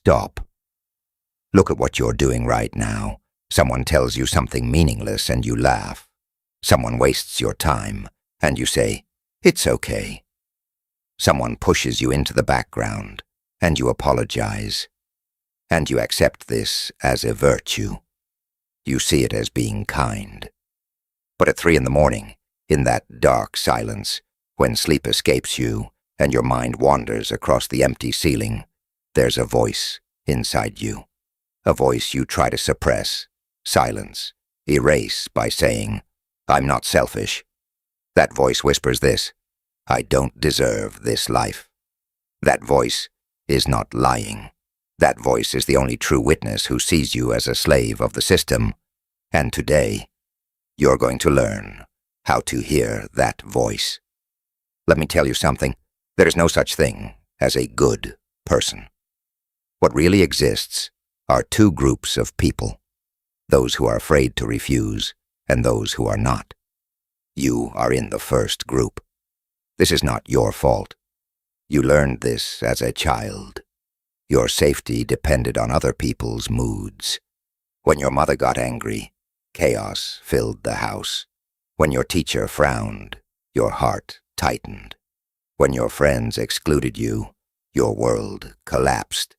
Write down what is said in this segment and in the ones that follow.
Stop. Look at what you're doing right now. Someone tells you something meaningless and you laugh. Someone wastes your time and you say, "It's okay." Someone pushes you into the background and you apologize. And you accept this as a virtue. You see it as being kind. But at 3 a.m, in that dark silence, when sleep escapes you and your mind wanders across the empty ceiling, there's a voice inside you. A voice you try to suppress, silence, erase by saying, "I'm not selfish." That voice whispers this: "I don't deserve this life." That voice is not lying. That voice is the only true witness who sees you as a slave of the system. And today, you're going to learn how to hear that voice. Let me tell you something. There is no such thing as a good person. What really exists are 2 groups of people: those who are afraid to refuse and those who are not. You are in the first group. This is not your fault. You learned this as a child. Your safety depended on other people's moods. When your mother got angry, chaos filled the house. When your teacher frowned, your heart tightened. When your friends excluded you, your world collapsed.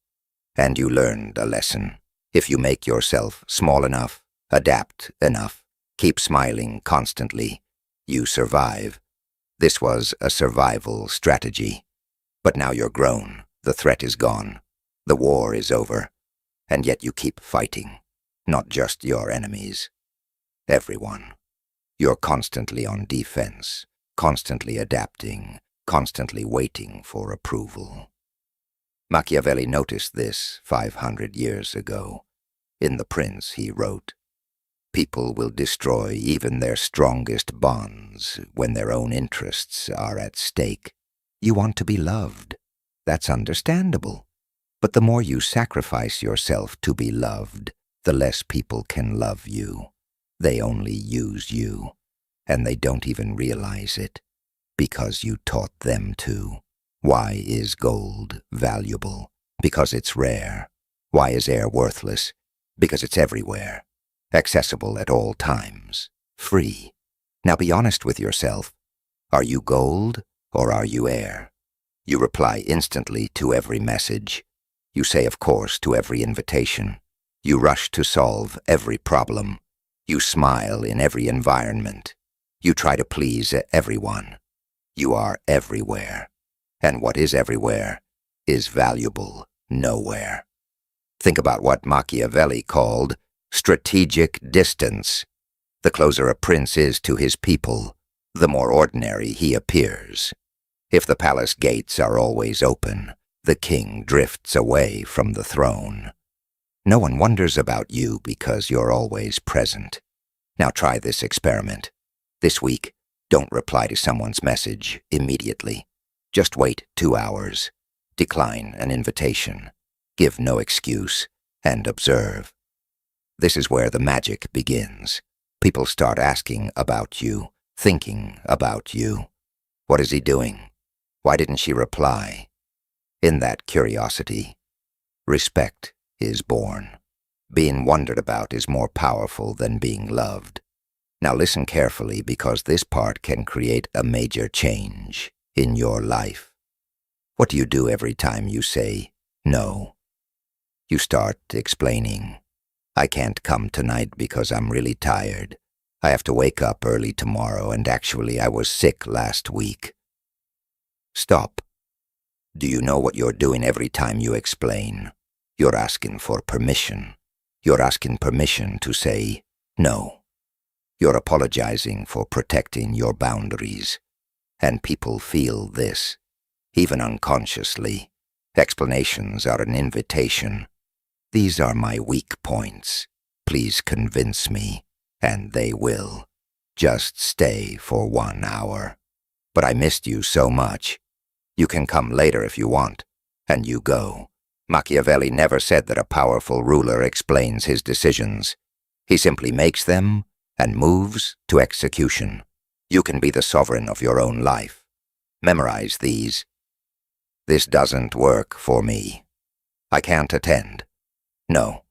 And you learned a lesson. If you make yourself small enough, adapt enough, keep smiling constantly, you survive. This was a survival strategy. But now you're grown. The threat is gone. The war is over. And yet you keep fighting. Not just your enemies. Everyone. You're constantly on defense, constantly adapting, constantly waiting for approval. Machiavelli noticed this 500 years ago. In The Prince, he wrote, "People will destroy even their strongest bonds when their own interests are at stake. You want to be loved. That's understandable. But the more you sacrifice yourself to be loved, the less people can love you. They only use you, and they don't even realize it, because you taught them to. Why is gold valuable? Because it's rare. Why is air worthless? Because it's everywhere. Accessible at all times. Free. Now be honest with yourself. Are you gold or are you air? You reply instantly to every message. You say of course to every invitation. You rush to solve every problem. You smile in every environment. You try to please everyone. You are everywhere. And what is everywhere is valuable nowhere. Think about what Machiavelli called strategic distance. The closer a prince is to his people, the more ordinary he appears. If the palace gates are always open, the king drifts away from the throne. No one wonders about you because you're always present. Now try this experiment. This week, don't reply to someone's message immediately. Just wait 2 hours. Decline an invitation. Give no excuse, and observe. This is where the magic begins. People start asking about you, thinking about you. What is he doing? Why didn't she reply? In that curiosity, respect is born. Being wondered about is more powerful than being loved. Now listen carefully, because this part can create a major change in your life. What do you do every time you say no? You start explaining. "I can't come tonight because I'm really tired. I have to wake up early tomorrow, and actually I was sick last week." Stop. Do you know what you're doing every time you explain? You're asking for permission. You're asking permission to say no. You're apologizing for protecting your boundaries. And people feel this, even unconsciously. Explanations are an invitation. These are my weak points. Please convince me, and they will. Just stay for 1 hour. But I missed you so much. You can come later if you want, and you go. Machiavelli never said that a powerful ruler explains his decisions. He simply makes them and moves to execution. You can be the sovereign of your own life. Memorize these. This doesn't work for me. I can't attend. No.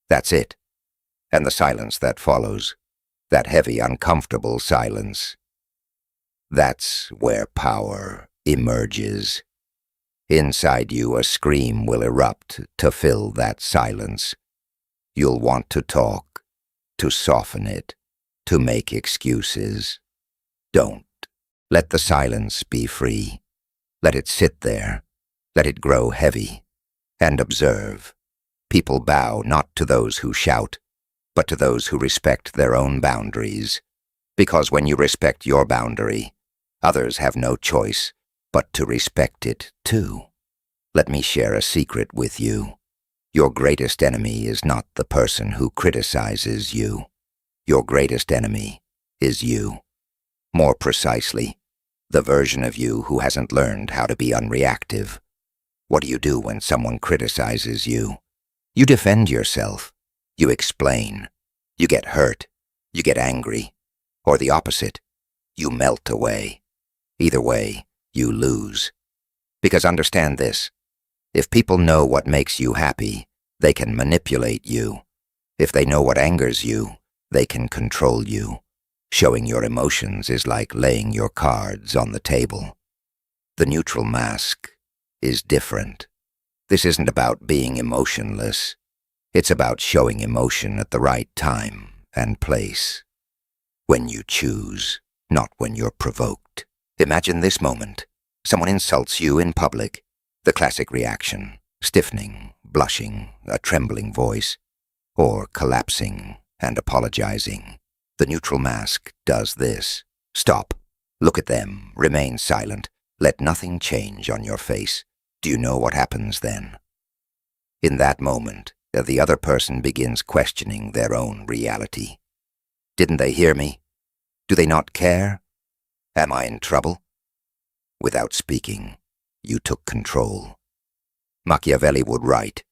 That's it. And the silence that follows, that heavy, uncomfortable silence. That's where power emerges. Inside you, a scream will erupt to fill that silence. You'll want to talk, to soften it, to make excuses. Don't. Let the silence be free. Let it sit there. Let it grow heavy. And observe. People bow not to those who shout, but to those who respect their own boundaries. Because when you respect your boundary, others have no choice but to respect it too. Let me share a secret with you. Your greatest enemy is not the person who criticizes you. Your greatest enemy is you. More precisely, the version of you who hasn't learned how to be unreactive. What do you do when someone criticizes you? You defend yourself. You explain. You get hurt. You get angry. Or the opposite. You melt away. Either way, you lose. Because understand this. If people know what makes you happy, they can manipulate you. If they know what angers you, they can control you. Showing your emotions is like laying your cards on the table. The neutral mask is different. This isn't about being emotionless. It's about showing emotion at the right time and place. When you choose, not when you're provoked. Imagine this moment. Someone insults you in public. The classic reaction, stiffening, blushing, a trembling voice, or collapsing and apologizing. The neutral mask does this. Stop. Look at them. Remain silent. Let nothing change on your face. Do you know what happens then? In that moment, the other person begins questioning their own reality. Didn't they hear me? Do they not care? Am I in trouble? Without speaking, you took control. Machiavelli would write,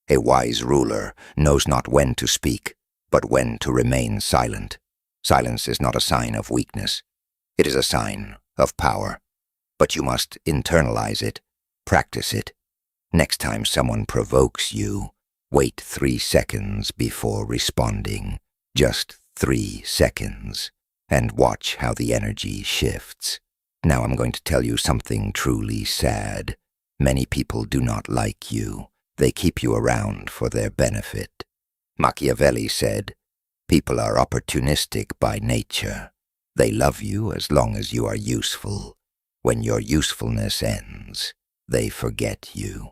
"A wise ruler knows not when to speak, but when to remain silent. Silence is not a sign of weakness. It is a sign of power. But you must internalize it, practice it. Next time someone provokes you, wait 3 seconds before responding. Just 3 seconds. And watch how the energy shifts. Now I'm going to tell you something truly sad. Many people do not like you. They keep you around for their benefit. Machiavelli said, people are opportunistic by nature. They love you as long as you are useful. When your usefulness ends, they forget you.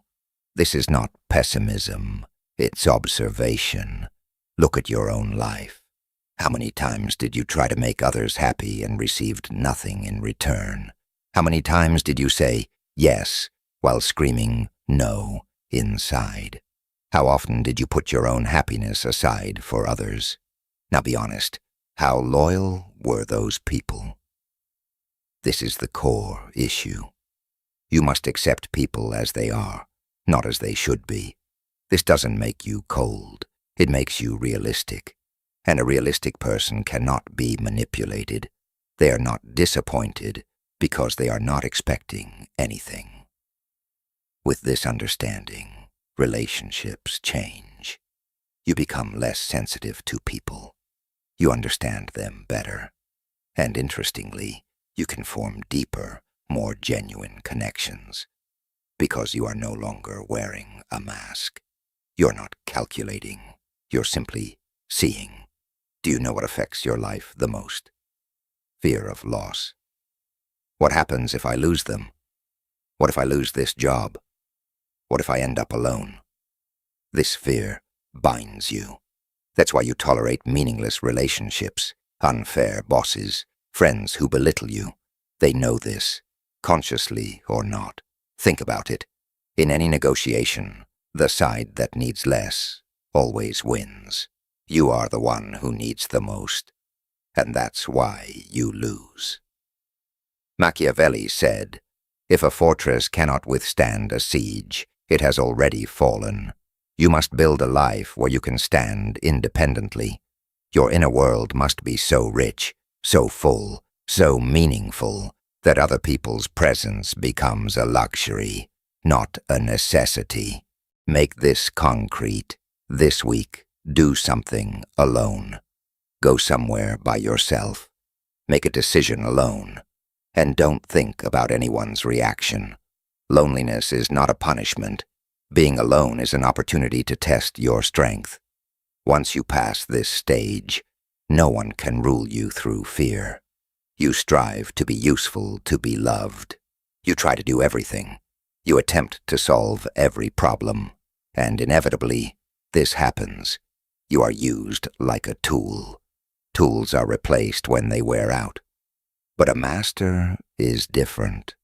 This is not pessimism. It's observation. Look at your own life. How many times did you try to make others happy and received nothing in return? How many times did you say yes while screaming no inside? How often did you put your own happiness aside for others? Now be honest, how loyal were those people? This is the core issue. You must accept people as they are, not as they should be. This doesn't make you cold. It makes you realistic. And a realistic person cannot be manipulated. They are not disappointed because they are not expecting anything. With this understanding, relationships change. You become less sensitive to people. You understand them better. And interestingly, you can form deeper, more genuine connections. Because you are no longer wearing a mask. You're not calculating. You're simply seeing. Do you know what affects your life the most? Fear of loss. What happens if I lose them? What if I lose this job? What if I end up alone? This fear binds you. That's why you tolerate meaningless relationships, unfair bosses, friends who belittle you. They know this, consciously or not. Think about it. In any negotiation, the side that needs less always wins. You are the one who needs the most, and that's why you lose. Machiavelli said, if a fortress cannot withstand a siege, it has already fallen. You must build a life where you can stand independently. Your inner world must be so rich, so full, so meaningful, that other people's presence becomes a luxury, not a necessity. Make this concrete. This week, do something alone. Go somewhere by yourself. Make a decision alone. And don't think about anyone's reaction. Loneliness is not a punishment. Being alone is an opportunity to test your strength. Once you pass this stage, no one can rule you through fear. You strive to be useful, to be loved. You try to do everything. You attempt to solve every problem. And inevitably, this happens. You are used like a tool. Tools are replaced when they wear out. But a master is different.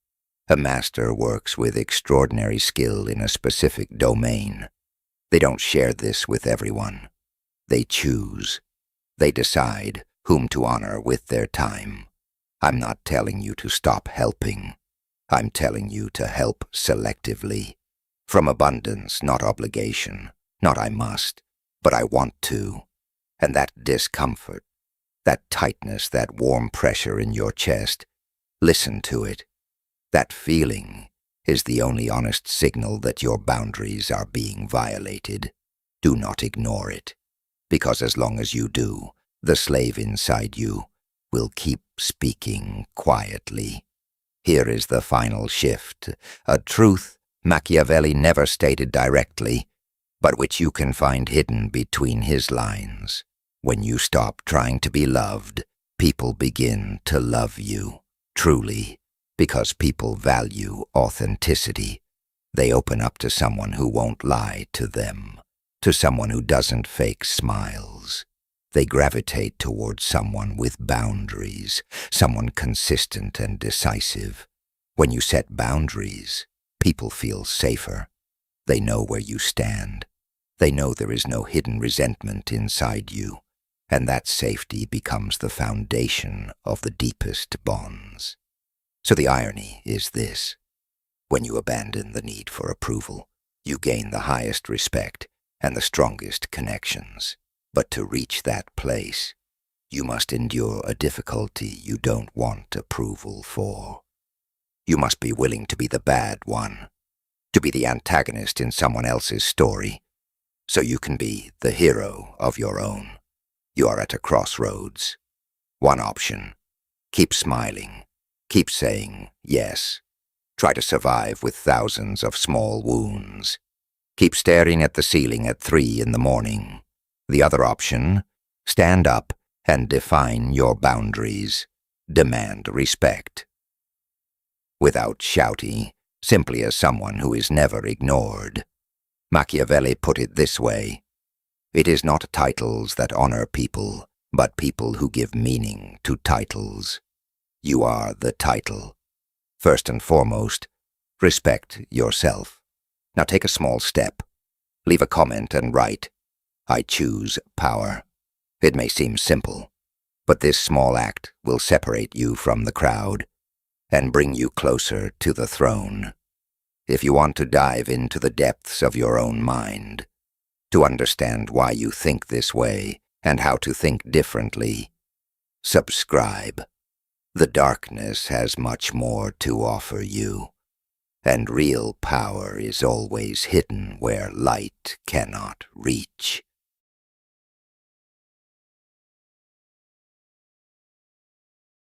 A master works with extraordinary skill in a specific domain. They don't share this with everyone. They choose. They decide whom to honor with their time. I'm not telling you to stop helping. I'm telling you to help selectively. From abundance, not obligation. Not I must, but I want to. And that discomfort, that tightness, that warm pressure in your chest, listen to it. That feeling is the only honest signal that your boundaries are being violated. Do not ignore it, because as long as you do, the slave inside you will keep speaking quietly. Here is the final shift, a truth Machiavelli never stated directly, but which you can find hidden between his lines. When you stop trying to be loved, people begin to love you, truly, because people value authenticity. They open up to someone who won't lie to them, to someone who doesn't fake smiles. They gravitate towards someone with boundaries, someone consistent and decisive. When you set boundaries, people feel safer. They know where you stand. They know there is no hidden resentment inside you, and that safety becomes the foundation of the deepest bonds. So the irony is this. When you abandon the need for approval, you gain the highest respect and the strongest connections. But to reach that place, you must endure a difficulty you don't want approval for. You must be willing to be the bad one, to be the antagonist in someone else's story, so you can be the hero of your own. You are at a crossroads. One option: keep smiling, keep saying yes. Try to survive with thousands of small wounds. Keep staring at the ceiling at 3 in the morning. The other option: stand up and define your boundaries. Demand respect. Without shouting, simply as someone who is never ignored. Machiavelli put it this way: it is not titles that honor people, but people who give meaning to titles. You are the title. First and foremost, respect yourself. Now take a small step. Leave a comment and write, "I choose power." It may seem simple, but this small act will separate you from the crowd and bring you closer to the throne. If you want to dive into the depths of your own mind, to understand why you think this way and how to think differently, subscribe. The darkness has much more to offer you, and real power is always hidden where light cannot reach.